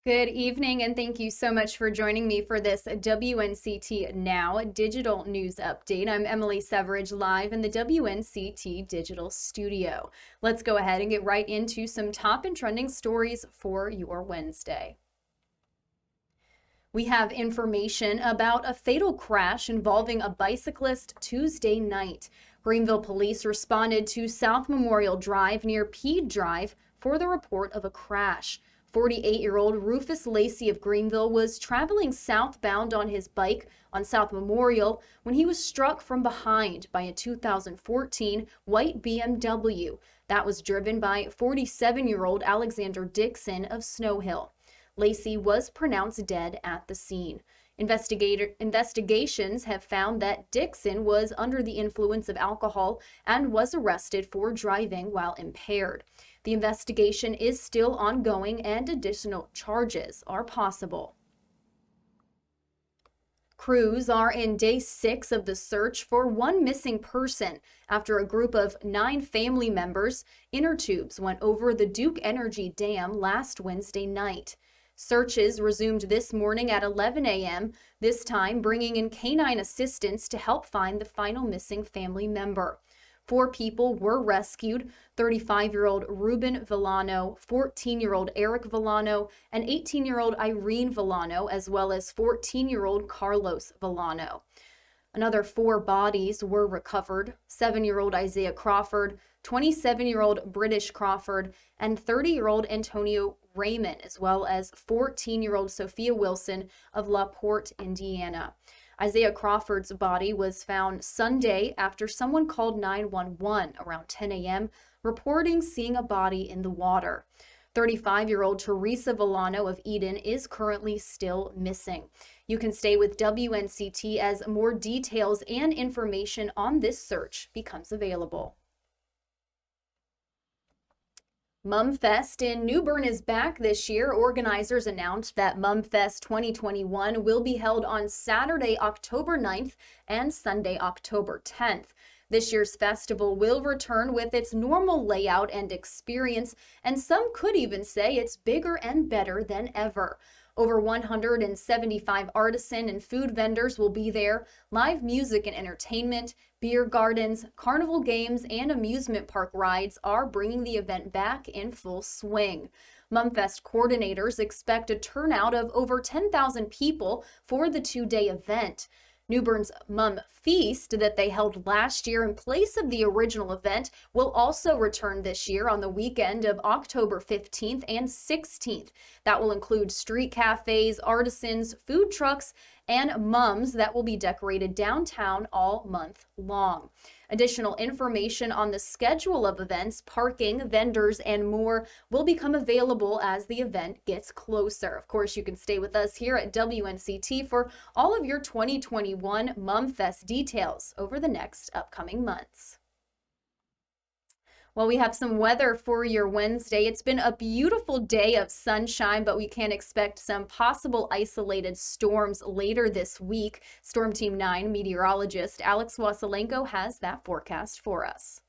Good evening, and thank you so much for joining me for this WNCT Now digital news update. I'm Emily Severidge, live in the WNCT digital studio. Let's go ahead and get right into some top and trending stories for your Wednesday. We have information about a fatal crash involving a bicyclist Tuesday night. Greenville police responded to South Memorial Drive near Peed Drive for the report of a crash. 48-year-old Rufus Lacey of Greenville was traveling southbound on his bike on South Memorial when he was struck from behind by a 2014 white BMW that was driven by 47-year-old Alexander Dixon of Snow Hill. Lacey was pronounced dead at the scene. Investigations have found that Dixon was under the influence of alcohol and was arrested for driving while impaired. The investigation is still ongoing and additional charges are possible. Crews are in day 6 of the search for one missing person after a group of 9 family members' inner tubes went over the Duke Energy Dam last Wednesday night. Searches resumed this morning at 11 a.m., this time bringing in canine assistance to help find the final missing family member. 4 people were rescued: 35-year-old Ruben Villano, 14-year-old Eric Villano, and 18-year-old Irene Villano, as well as 14-year-old Carlos Villano. Another 4 bodies were recovered: 7-year-old Isaiah Crawford, 27-year-old British Crawford, and 30-year-old Antonio Raymond, as well as 14-year-old Sophia Wilson of La Porte, Indiana. Isaiah Crawford's body was found Sunday after someone called 911 around 10 a.m., reporting seeing a body in the water. 35-year-old Teresa Villano of Eden is currently still missing. You can stay with WNCT as more details and information on this search becomes available. MumFest in New Bern is back this year. Organizers announced that MumFest 2021 will be held on Saturday, October 9th and Sunday, October 10th. This year's festival will return with its normal layout and experience, and some could even say it's bigger and better than ever. Over 175 artisan and food vendors will be there. Live music and entertainment, beer gardens, carnival games, and amusement park rides are bringing the event back in full swing. MumFest coordinators expect a turnout of over 10,000 people for the 2-day event. New Bern's Mum Feast that they held last year in place of the original event will also return this year on the weekend of October 15th and 16th. That will include street cafes, artisans, food trucks, and mums that will be decorated downtown all month long. Additional information on the schedule of events, parking, vendors, and more will become available as the event gets closer. Of course, you can stay with us here at WNCT for all of your 2021 MumFest details over the next upcoming months. Well, we have some weather for your Wednesday. It's been a beautiful day of sunshine, but we can expect some possible isolated storms later this week. Storm Team 9 meteorologist Alex Wasilenko has that forecast for us.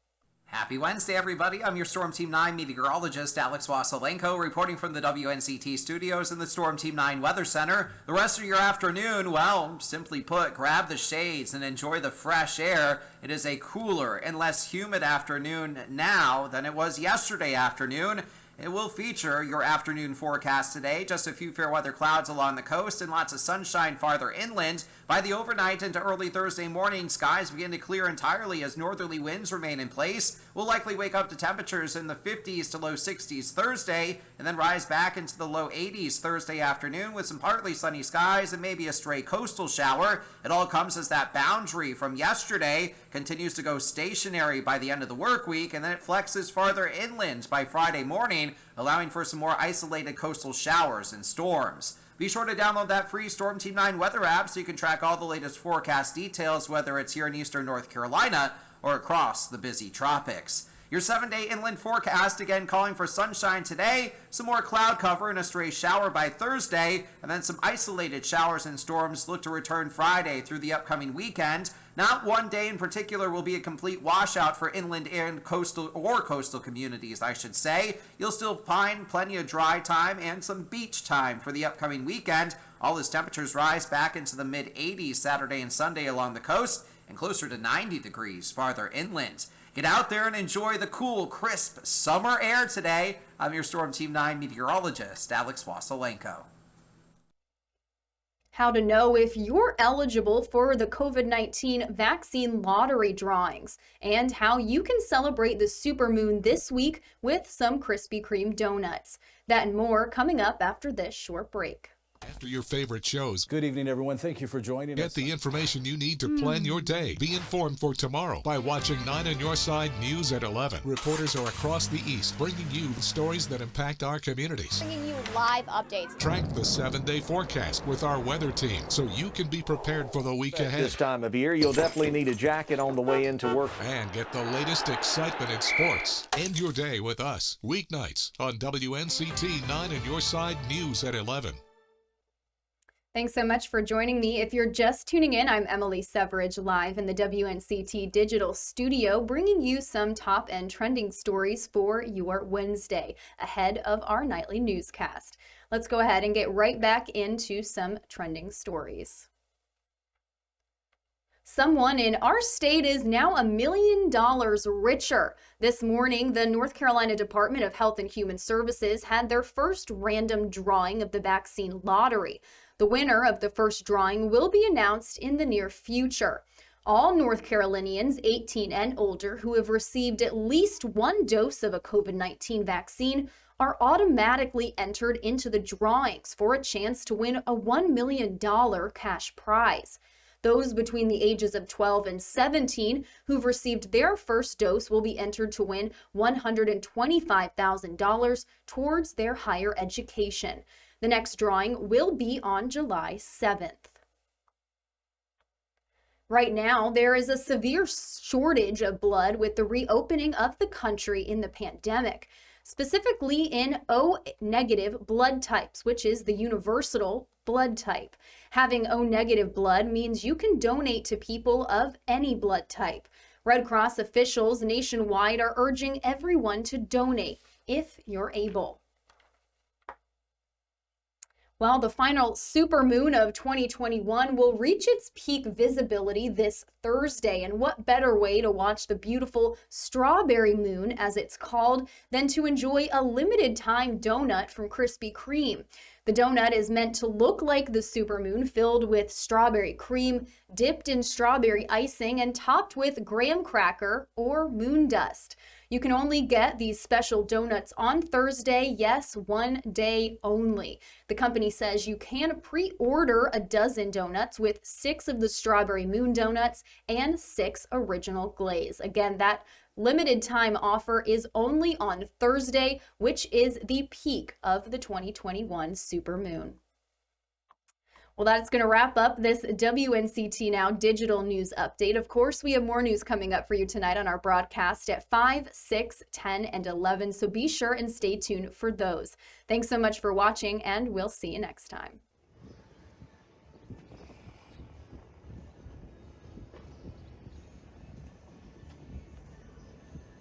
Happy Wednesday, everybody. I'm your Storm Team 9 meteorologist, Alex Wasilenko, reporting from the WNCT studios in the Storm Team 9 Weather Center. The rest of your afternoon, well, simply put, grab the shades and enjoy the fresh air. It is a cooler and less humid afternoon now than it was yesterday afternoon. It will feature your afternoon forecast today. Just a few fair weather clouds along the coast and lots of sunshine farther inland. By the overnight into early Thursday morning, skies begin to clear entirely as northerly winds remain in place. We'll likely wake up to temperatures in the 50s to low 60s Thursday, and then rise back into the low 80s Thursday afternoon with some partly sunny skies and maybe a stray coastal shower. It all comes as that boundary from yesterday continues to go stationary by the end of the work week, and then it flexes farther inland by Friday morning, allowing for some more isolated coastal showers and storms. Be sure to download that free Storm Team 9 weather app so you can track all the latest forecast details, whether it's here in eastern North Carolina or across the busy tropics. Your 7-day inland forecast again calling for sunshine today, some more cloud cover and a stray shower by Thursday, and then some isolated showers and storms look to return Friday through the upcoming weekend. Not one day in particular will be a complete washout for inland and coastal communities, I should say. You'll still find plenty of dry time and some beach time for the upcoming weekend. All as temperatures rise back into the mid-80s Saturday and Sunday along the coast and closer to 90 degrees farther inland. Get out there and enjoy the cool, crisp summer air today. I'm your Storm Team 9 meteorologist, Alex Wasolenko. How to know if you're eligible for the COVID-19 vaccine lottery drawings, and how you can celebrate the Supermoon this week with some Krispy Kreme donuts. That and more coming up after this short break. After your favorite shows. Good evening, everyone. Thank you for joining us. Get the information you need to plan your day. Be informed for tomorrow by watching 9 on Your Side News at 11. Reporters are across the East bringing you the stories that impact our communities. Bringing you live updates. Track the 7-day forecast with our weather team so you can be prepared for the week ahead. This time of year, you'll definitely need a jacket on the way into work. And get the latest excitement in sports. End your day with us. Weeknights on WNCT 9 on Your Side News at 11. Thanks so much for joining me. If you're just tuning in, I'm Emily Severidge, live in the WNCT digital studio, bringing you some top and trending stories for your Wednesday ahead of our nightly newscast. Let's go ahead and get right back into some trending stories. Someone in our state is now $1 million richer. This morning, the North Carolina Department of Health and Human Services had their first random drawing of the vaccine lottery. The winner of the first drawing will be announced in the near future. All North Carolinians 18 and older who have received at least one dose of a COVID-19 vaccine are automatically entered into the drawings for a chance to win a $1 million cash prize. Those between the ages of 12 and 17 who've received their first dose will be entered to win $125,000 towards their higher education. The next drawing will be on July 7th. Right now, there is a severe shortage of blood with the reopening of the country in the pandemic, specifically in O-negative blood types, which is the universal blood type. Having O-negative blood means you can donate to people of any blood type. Red Cross officials nationwide are urging everyone to donate if you're able. Well, the final supermoon of 2021 will reach its peak visibility this Thursday, and what better way to watch the beautiful strawberry moon, as it's called, than to enjoy a limited time donut from Krispy Kreme. The donut is meant to look like the supermoon, filled with strawberry cream, dipped in strawberry icing, and topped with graham cracker or moon dust. You can only get these special donuts on Thursday, yes, one day only. The company says you can pre-order a dozen donuts with 6 of the strawberry moon donuts and 6 original glaze. Again, that limited time offer is only on Thursday, which is the peak of the 2021 supermoon. Well, that's going to wrap up this WNCT Now digital news update. Of course, we have more news coming up for you tonight on our broadcast at 5, 6, 10, and 11, so be sure and stay tuned for those. Thanks so much for watching, and we'll see you next time.